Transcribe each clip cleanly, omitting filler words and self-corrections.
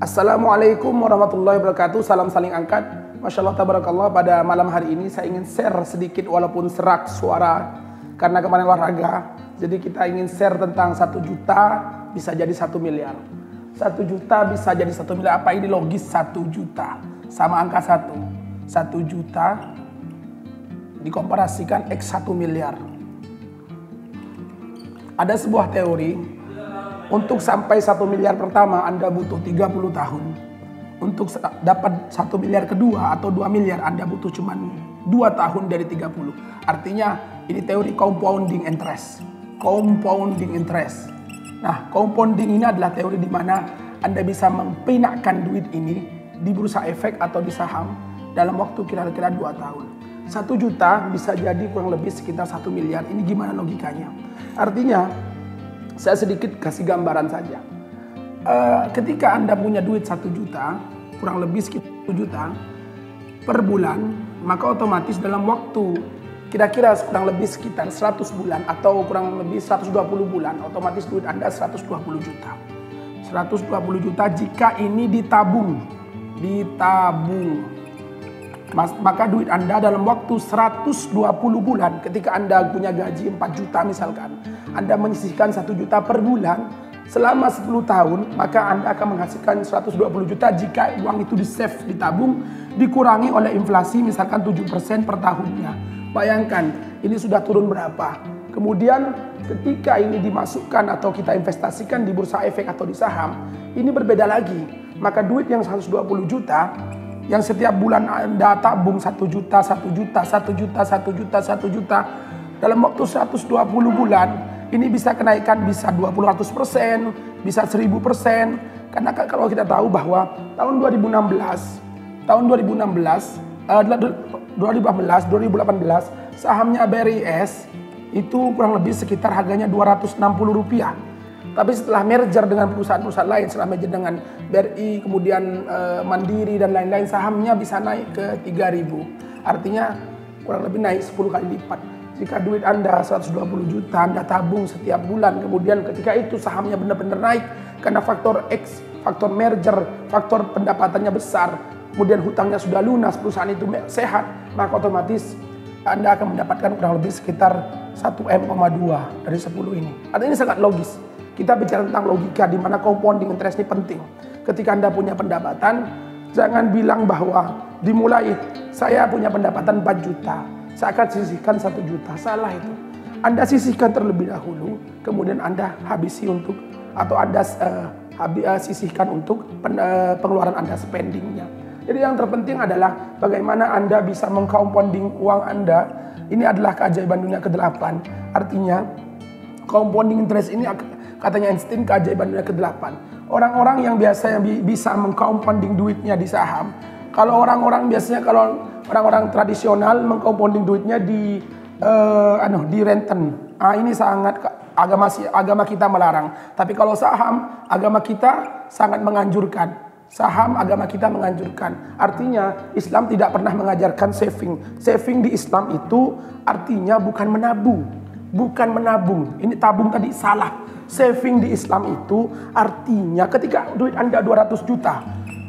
Assalamualaikum warahmatullahi wabarakatuh. Salam saling angkat. Masya Allah tabarakallah, pada malam hari ini saya ingin share sedikit walaupun serak suara karena kemarin olahraga. Jadi kita ingin share tentang 1 juta bisa jadi 1 miliar. 1 juta bisa jadi 1 miliar. Apa ini logis? 1 juta sama angka 1. 1 juta dikomparasikan X 1 miliar. Ada sebuah teori, untuk sampai 1 miliar pertama Anda butuh 30 tahun. Untuk dapat 1 miliar kedua atau 2 miliar Anda butuh cuma 2 tahun dari 30. Artinya ini teori compounding interest. Compounding interest. Nah, compounding ini adalah teori di mana Anda bisa mempinakkan duit ini di bursa efek atau di saham dalam waktu kira-kira 2 tahun. 1 juta bisa jadi kurang lebih sekitar 1 miliar. Ini gimana logikanya? Artinya, saya sedikit kasih gambaran saja. Ketika Anda punya duit 1 juta, kurang lebih sekitar 1 juta per bulan, maka otomatis dalam waktu kira-kira kurang lebih sekitar 100 bulan atau kurang lebih 120 bulan, otomatis duit Anda 120 juta. 120 juta jika ini ditabung. Maka duit Anda dalam waktu 120 bulan, ketika Anda punya gaji 4 juta misalkan, Anda menyisihkan 1 juta per bulan selama 10 tahun, maka Anda akan menghasilkan 120 juta jika uang itu di-save, ditabung, dikurangi oleh inflasi misalkan 7% per tahunnya. Bayangkan, ini sudah turun berapa. Kemudian ketika ini dimasukkan atau kita investasikan di bursa efek atau di saham, ini berbeda lagi. Maka duit yang 120 juta, yang setiap bulan Anda tabung 1 juta, 1 juta, 1 juta, 1 juta, 1 juta. Dalam waktu 120 bulan, ini bisa kenaikan bisa 200%, bisa 1000%. Karena kalau kita tahu bahwa tahun 2018, sahamnya BRIS itu kurang lebih sekitar harganya Rp260. Tapi setelah merger dengan perusahaan-perusahaan lain, setelah merger dengan BRI, kemudian Mandiri dan lain-lain, sahamnya bisa naik ke 3.000. Artinya kurang lebih naik 10 kali lipat. Jika duit Anda 120 juta, Anda tabung setiap bulan, kemudian ketika itu sahamnya benar-benar naik karena faktor X, faktor merger, faktor pendapatannya besar, kemudian hutangnya sudah lunas, perusahaan itu sehat, maka otomatis Anda akan mendapatkan kurang lebih sekitar 1,2 dari 10 ini. Artinya ini sangat logis. Kita bicara tentang logika di mana compounding interest ini penting. Ketika Anda punya pendapatan, jangan bilang bahwa dimulai saya punya pendapatan 4 juta, saya akan sisihkan 1 juta. Salah itu. Anda sisihkan terlebih dahulu, kemudian Anda habisi untuk atau Anda sisihkan untuk pengeluaran Anda, spendingnya. Jadi yang terpenting adalah bagaimana Anda bisa mengcompounding uang Anda. Ini adalah keajaiban dunia ke-8. Artinya compounding interest ini katanya Einstein keajaiban dunia ke-8. Orang-orang yang biasanya bisa mengcompounding duitnya di saham. Kalau orang-orang tradisional mengcompounding duitnya di renten. Ini sangat agama kita melarang. Tapi kalau saham, agama kita sangat menganjurkan. Saham agama kita menganjurkan. Artinya Islam tidak pernah mengajarkan saving. Saving di Islam itu artinya bukan menabung. Bukan menabung. Ini tabung tadi salah. Saving di Islam itu artinya ketika duit Anda 200 juta,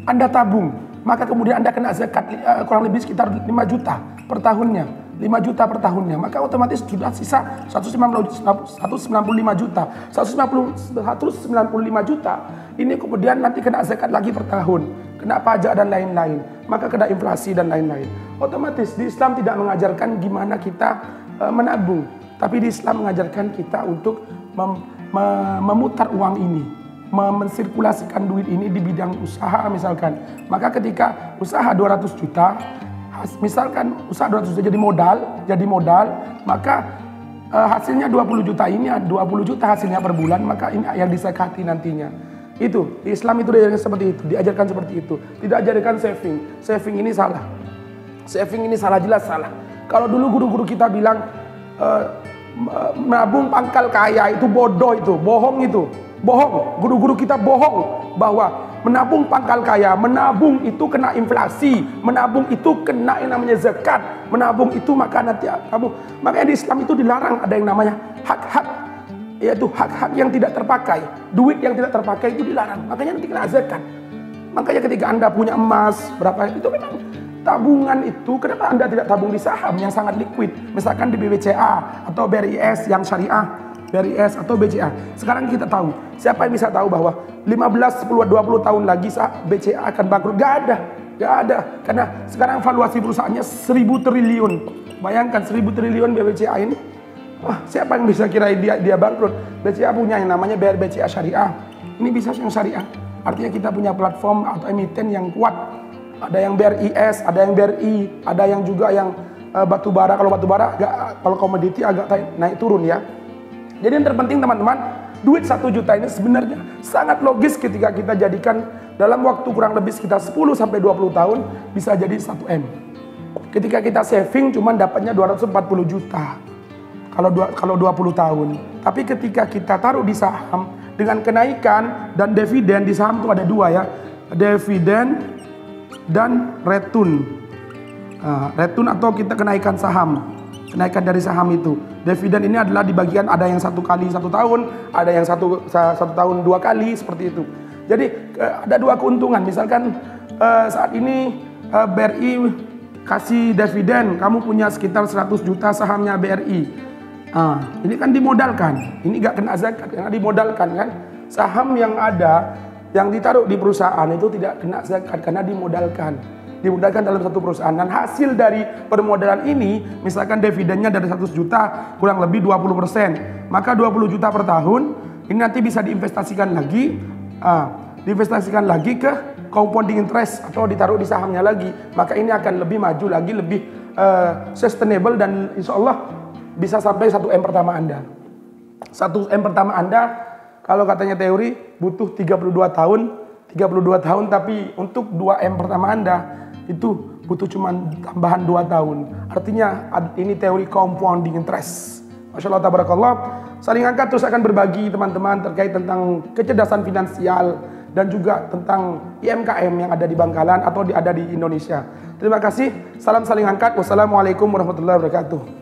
Anda tabung, maka kemudian Anda kena zakat kurang lebih sekitar 5 juta per tahunnya. 5 juta per tahunnya, maka otomatis sudah sisa 195 juta. 195 juta ini kemudian nanti kena zakat lagi per tahun, kena pajak dan lain-lain, maka kena inflasi dan lain-lain. Otomatis di Islam tidak mengajarkan gimana kita menabung, tapi di Islam mengajarkan kita untuk memutar uang ini, mensirkulasikan duit ini di bidang usaha misalkan. Maka ketika usaha 200 juta, misalkan usaha 200 juta jadi modal, maka hasilnya 20 juta ini, 20 juta hasilnya per bulan, maka ini yang disakati nantinya. Itu, di Islam itu diajarkan seperti itu. Tidak ajarkan saving. Saving ini salah. Saving ini salah, jelas salah. Kalau dulu guru-guru kita bilang menabung pangkal kaya itu bodoh, itu bohong, itu bohong. Guru-guru kita bohong bahwa menabung pangkal kaya, menabung itu kena inflasi, menabung itu kena yang namanya zakat, menabung itu maka nanti kamu, makanya di Islam itu dilarang ada yang namanya hak-hak, yaitu hak-hak yang tidak terpakai, duit yang tidak terpakai itu dilarang, makanya nanti kena zakat. Makanya ketika Anda punya emas berapa itu memang tabungan itu, kenapa Anda tidak tabung di saham yang sangat liquid? Misalkan di BBCA atau BRIS yang syariah, BRIS atau BCA. Sekarang kita tahu, siapa yang bisa tahu bahwa 15, 10, 20 tahun lagi BCA akan bangkrut? Gak ada. Karena sekarang valuasi perusahaannya 1000 triliun. Bayangkan 1000 triliun BBCA ini. Wah, siapa yang bisa kira dia bangkrut? BCA punya yang namanya BCA Syariah. Ini bisa yang syariah. Artinya kita punya platform atau emiten yang kuat. Ada yang BRIS, ada yang BRI, ada yang juga yang batubara. Kalau batubara kalau komoditi agak naik turun ya. Jadi yang terpenting teman-teman, duit 1 juta ini sebenarnya sangat logis ketika kita jadikan dalam waktu kurang lebih sekitar 10 sampai 20 tahun bisa jadi 1 M. Ketika kita saving cuman dapatnya 240 juta. Kalau 20 tahun. Tapi ketika kita taruh di saham dengan kenaikan dan dividen, di saham itu ada 2 ya. Dividen dan return. Return atau kita kenaikan saham. Kenaikan dari saham itu. Dividen ini adalah dibagikan, ada yang 1 kali 1 tahun, ada yang satu tahun 2 kali, seperti itu. Jadi ada 2 keuntungan. Misalkan saat ini BRI kasih dividen, kamu punya sekitar 100 juta sahamnya BRI. Ini kan dimodalkan, ini gak kena zakat karena dimodalkan kan. Saham yang ada, yang ditaruh di perusahaan itu tidak kena zakat karena dimodalkan dalam satu perusahaan. Dan hasil dari permodalan ini, misalkan dividennya dari 100 juta kurang lebih 20%, maka 20 juta per tahun ini nanti bisa diinvestasikan lagi, ke compounding interest atau ditaruh di sahamnya lagi. Maka ini akan lebih maju lagi, lebih sustainable, dan insya Allah bisa sampai 1 M pertama Anda. 1 M pertama Anda, kalau katanya teori butuh 32 tahun, tapi untuk 2 M pertama Anda itu butuh cuma tambahan 2 tahun. Artinya ini teori compounding interest. Masya Allah, tabarakallah. Saling angkat terus akan berbagi teman-teman terkait tentang kecerdasan finansial dan juga tentang IMKM yang ada di Bangkalan atau ada di Indonesia. Terima kasih. Salam saling angkat. Wassalamualaikum warahmatullahi wabarakatuh.